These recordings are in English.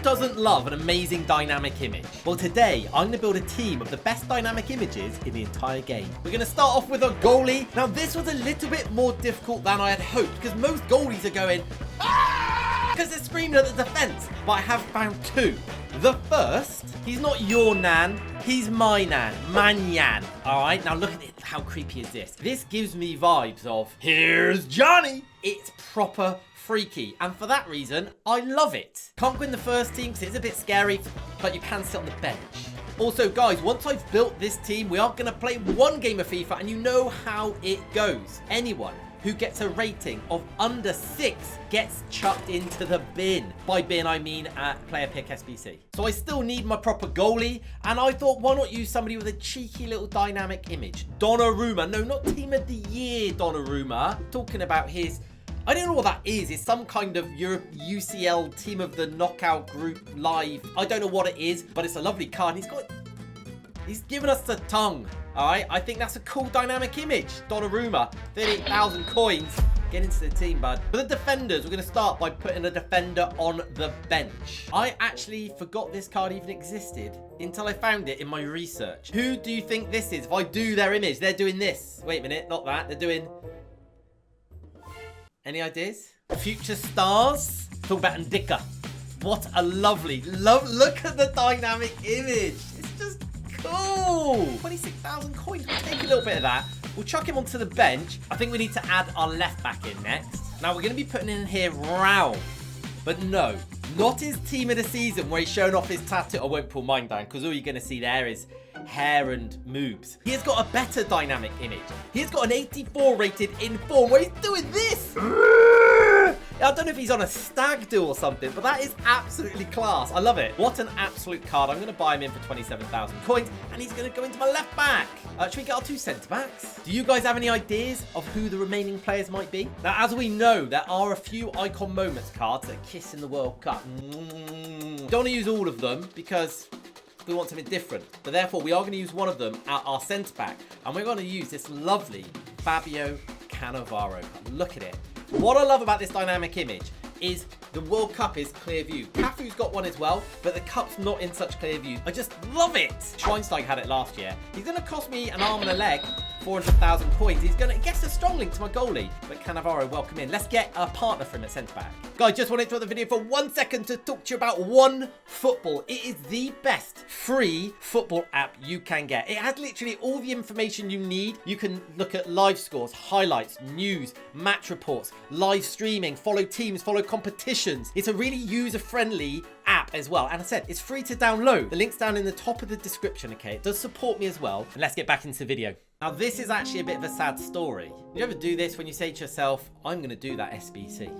doesn't love an amazing dynamic image? Well, today, I'm going to build a team of the best dynamic images in the entire game. We're going to start off with a goalie. Now, this was a little bit more difficult than I had hoped, because most goalies are going, ah! Because they're screaming at the defense. But I have found two. The first, he's not your nan, he's my nan, Manyan. All right, now look at it. How creepy is this? This gives me vibes of, here's Johnny. It's proper freaky, and for that reason, I love it. Can't win the first team because it's a bit scary, but you can sit on the bench. Also, guys, once I've built this team, we are going to play one game of FIFA, and you know how it goes. Anyone who gets a rating of under 6 gets chucked into the bin. By bin, I mean player pick SBC. So I still need my proper goalie, and I thought, why not use somebody with a cheeky little dynamic image? Donnarumma. No, not Team of the Year Donnarumma. Talking about his... I don't know what that is. It's some kind of UCL Team of the Knockout Group Live. I don't know what it is, but it's a lovely card. He's given us the tongue. All right, I think that's a cool dynamic image. Donnarumma, 38,000 coins. Get into the team, bud. For the defenders, we're going to start by putting a defender on the bench. I actually forgot this card even existed until I found it in my research. Who do you think this is? If I do their image, they're doing this. Wait a minute, not that. They're doing... Any ideas? Future stars? Talk about Ndika. What a lovely, look at the dynamic image. It's just cool. 26,000 coins. We'll take a little bit of that. We'll chuck him onto the bench. I think we need to add our left back in next. Now we're going to be putting in here Raul. But no, not his team of the season where he's showing off his tattoo. I won't pull mine down because all you're going to see there is hair and moobs. He has got a better dynamic image. He has got an 84 rated in form where he's doing this. I don't know if he's on a stag do or something, but that is absolutely class. I love it. What an absolute card. I'm going to buy him in for 27,000 coins, and he's going to go into my left back. Should we get our 2 centre backs? Do you guys have any ideas of who the remaining players might be? Now, as we know, there are a few icon moments cards that kiss in the World Cup. Don't want to use all of them because we want something different. But therefore, we are going to use one of them at our centre back, and we're going to use this lovely Fabio Cannavaro. Look at it. What I love about this dynamic image is the World Cup is clear view. Cafu's got one as well, but the cup's not in such clear view. I just love it. Schweinsteiger had it last year. He's going to cost me an arm and a leg, 400,000 coins. He gets a strong link to my goalie. But Cannavaro, welcome in. Let's get a partner for him at centre-back. Guys, just wanted to interrupt the video for 1 second to talk to you about OneFootball. It is the best free football app you can get. It has literally all the information you need. You can look at live scores, highlights, news, match reports, live streaming, follow teams, follow competitions. It's a really user-friendly app as well. And I said, it's free to download. The link's down in the top of the description, okay? It does support me as well. And let's get back into the video. Now, this is actually a bit of a sad story. You ever do this when you say to yourself, I'm going to do that SBC?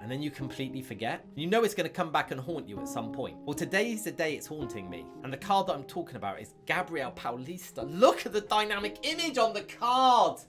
And then you completely forget. You know it's going to come back and haunt you at some point. Well, today is the day it's haunting me. And the card that I'm talking about is Gabrielle Paulista. Look at the dynamic image on the card.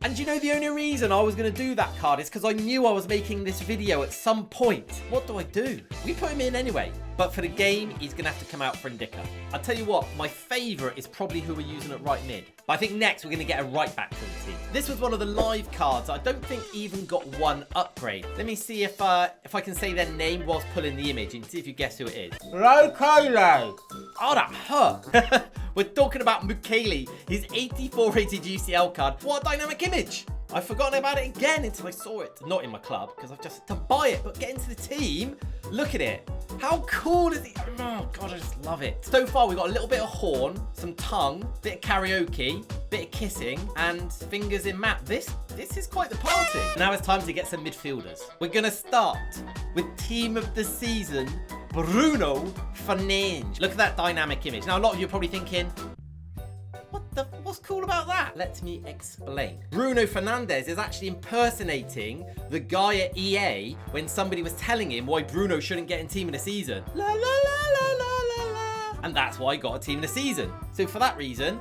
And you know, the only reason I was going to do that card is because I knew I was making this video at some point. What do? We put him in anyway. But for the game, he's going to have to come out for Ndika. I'll tell you what, my favourite is probably who we're using at right mid. But I think next we're going to get a right back for the team. This was one of the live cards. I don't think even got one upgrade. Let me see if I can say their name whilst pulling the image and see if you guess who it is. Goalie. Oh, that hurt. We're talking about Goalie, his 84 rated UCL card. What a dynamic image. I've forgotten about it again until I saw it. Not in my club, because I've just had to buy it. But get into the team, look at it. How cool is it? Oh, God, I just love it. So far, we've got a little bit of horn, some tongue, bit of karaoke, bit of kissing, and fingers in map. This is quite the party. Now it's time to get some midfielders. We're going to start with team of the season, Bruno Fernandes. Look at that dynamic image. Now, a lot of you are probably thinking, what's cool about that? Let me explain. Bruno Fernandes is actually impersonating the guy at EA when somebody was telling him why Bruno shouldn't get in team of the season. La la la la la la la. And that's why I got a team of the season. So for that reason,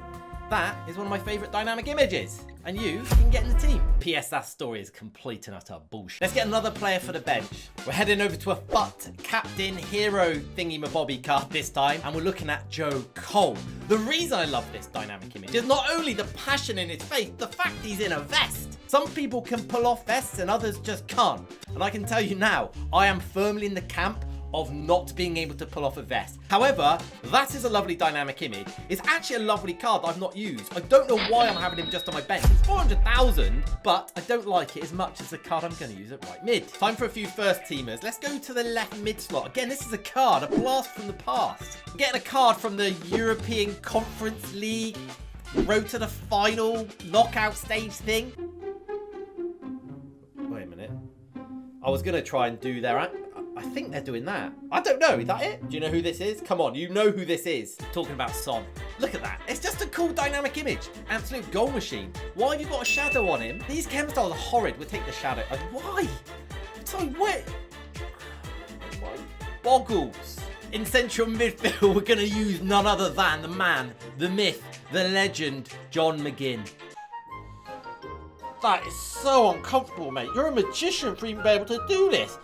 that is one of my favourite dynamic images. And you can get in the team. P.S. That story is complete and utter bullshit. Let's get another player for the bench. We're heading over to a FUT captain hero thingy-mabobby card this time. And we're looking at Joe Cole. The reason I love this dynamic image is not only the passion in his face, the fact he's in a vest. Some people can pull off vests and others just can't. And I can tell you now, I am firmly in the camp of not being able to pull off a vest. However, that is a lovely dynamic image. It's actually a lovely card that I've not used. I don't know why I'm having him just on my bench. It's 400,000, but I don't like it as much as the card I'm going to use at right mid. Time for a few first teamers. Let's go to the left mid slot. Again, this is a card, a blast from the past. I'm getting a card from the European Conference League, road to the final knockout stage thing. Wait a minute. I was going to try and do their... I think they're doing that. I don't know. Is that it? Do you know who this is? Come on, you know who this is. Talking about Son. Look at that. It's just a cool dynamic image. Absolute goal machine. Why have you got a shadow on him? These chem styles are horrid. We'll take the shadow. Why? So wet. My boggles. In central midfield, we're going to use none other than the man, the myth, the legend, John McGinn. That is so uncomfortable, mate. You're a magician for even being able to do this.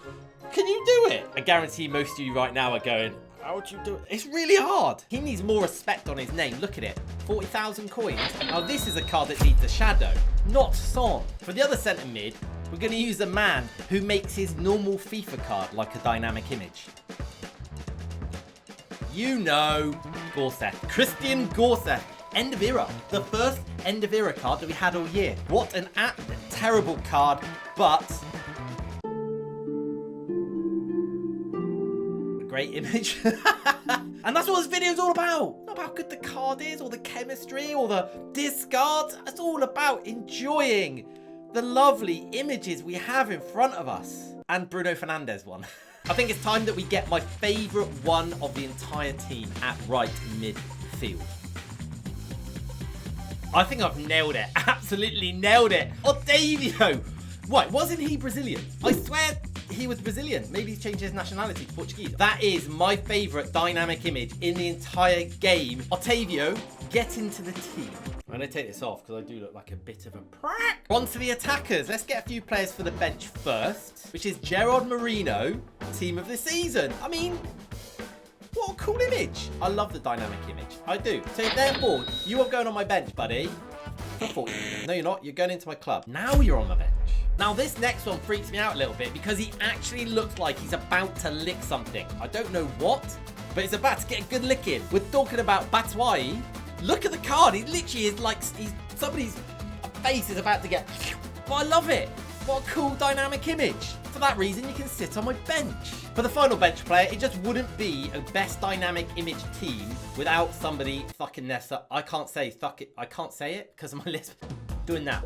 Can you do it? I guarantee most of you right now are going, how would you do it? It's really hard. He needs more respect on his name. Look at it. 40,000 coins. Now this is a card that needs a shadow, not Son. For the other centre mid, we're going to use a man who makes his normal FIFA card like a dynamic image. You know, Gorseth. Christian Gorseth. End of era. The first end of era card that we had all year. What an terrible card, but... great image. And that's what this video is all about. Not about how good the card is or the chemistry or the discards. It's all about enjoying the lovely images we have in front of us. And Bruno Fernandes one. I think it's time that we get my favourite one of the entire team at right midfield. I think I've nailed it. Absolutely nailed it. Otavio. Wait, wasn't he Brazilian? I swear he was Brazilian. Maybe he's changed his nationality to Portuguese. That is my favourite dynamic image in the entire game. Otavio, get into the team. I'm going to take this off because I do look like a bit of a prank. On to the attackers. Let's get a few players for the bench first, which is Gerald Moreno, team of the season. I mean, what a cool image. I love the dynamic image. I do. So therefore, you are going on my bench, buddy. For 40. No, you're not. You're going into my club. Now you're on my bench. Now, this next one freaks me out a little bit because he actually looks like he's about to lick something. I don't know what, but he's about to get a good lick in. We're talking about Batshuayi. Look at the card. He literally is like, somebody's face is about to get... But I love it. What a cool dynamic image. For that reason, you can sit on my bench. For the final bench player, it just wouldn't be a best dynamic image team without somebody fucking Nessa. I can't say I can't say it because of my list. Doing that.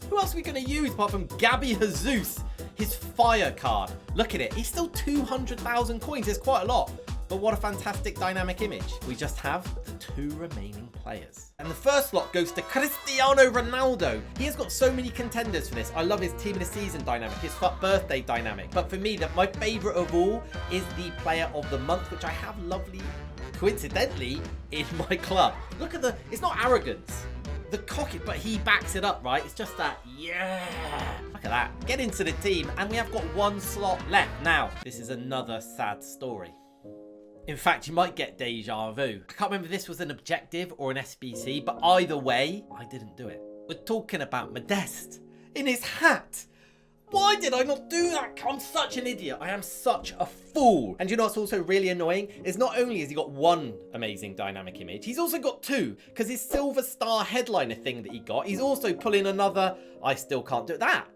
Who else are we going to use apart from Gabby Jesus? His fire card. Look at it. He's still 200,000 coins. It's quite a lot. But what a fantastic dynamic image. We just have the two remaining players. And the first slot goes to Cristiano Ronaldo. He has got so many contenders for this. I love his team of the season dynamic, his birthday dynamic. But for me, my favourite of all is the player of the month, which I have lovely, coincidentally, in my club. Look at it's not arrogance. The cocky, but he backs it up, right? It's just that, yeah. Look at that. Get into the team, and we have got one slot left. Now, this is another sad story. In fact, you might get deja vu. I can't remember if this was an objective or an SBC, but either way, I didn't do it. We're talking about Modeste in his hat. Why did I not do that? I'm such an idiot. I am such a fool. And you know what's also really annoying? Is not only has he got one amazing dynamic image, he's also got two. Because his Silver Star headliner thing that he got, he's also pulling another, I still can't do it. That.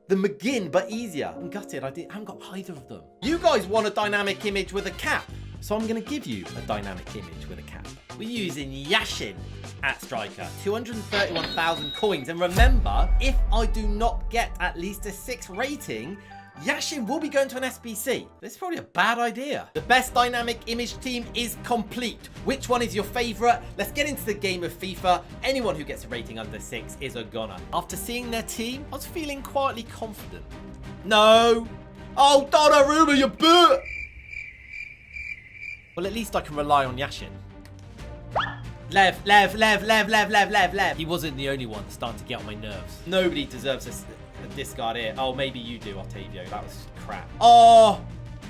The McGinn, but easier. I'm gutted. I haven't got either of them. You guys want a dynamic image with a cap. So I'm going to give you a dynamic image with a cap. We're using Yashin at striker. 231,000 coins. And remember, if I do not get at least a 6 rating, Yashin will be going to an SBC. This is probably a bad idea. The best dynamic image team is complete. Which one is your favourite? Let's get into the game of FIFA. Anyone who gets a rating under 6 is a goner. After seeing their team, I was feeling quietly confident. No. Oh, Donnarumma, you boot. Well, at least I can rely on Yashin. Lev. He wasn't the only one starting to get on my nerves. Nobody deserves a discard here. Oh, maybe you do, Otavio. That was crap. Oh,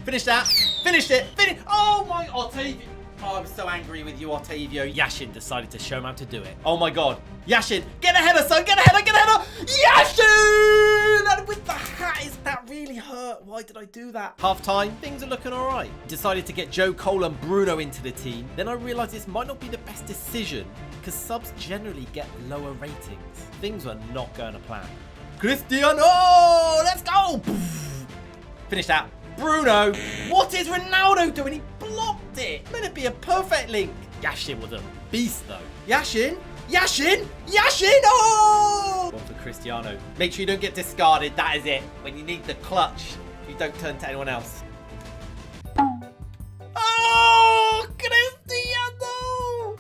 finish that. Finish it. Finish. Oh, my Otavio. Oh, I'm so angry with you, Ottavio. Yashin decided to show him how to do it. Oh my God. Yashin, get a header, son. Get a header, get a header. Yashin! And with the hat, that really hurt. Why did I do that? Half time, things are looking all right. Decided to get Joe Cole and Bruno into the team. Then I realized this might not be the best decision because subs generally get lower ratings. Things were not going to plan. Cristiano, let's go. Finish that. Bruno, what is Ronaldo doing? He blocked it. Meant to be a perfect link. Yashin was a beast though. Yashin, Yashin, Yashin, oh! One for Cristiano. Make sure you don't get discarded, that is it. When you need the clutch, you don't turn to anyone else. Oh, Cristiano!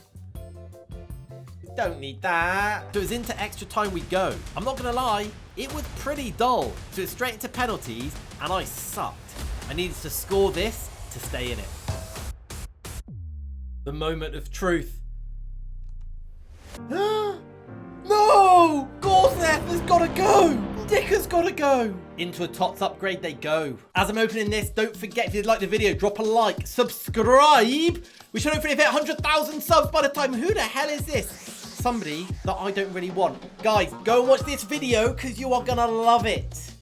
Don't need that. So it's into extra time we go. I'm not gonna lie, it was pretty dull. So it's straight into penalties, and I sucked. I needed to score this to stay in it. The moment of truth. No! Gorseth has got to go! Dick has got to go! Into a TOTS upgrade they go. As I'm opening this, don't forget, if you'd like the video, drop a like, subscribe. We should hopefully hit 100,000 subs by the time. Who the hell is this? Somebody that I don't really want. Guys, go and watch this video because you are going to love it.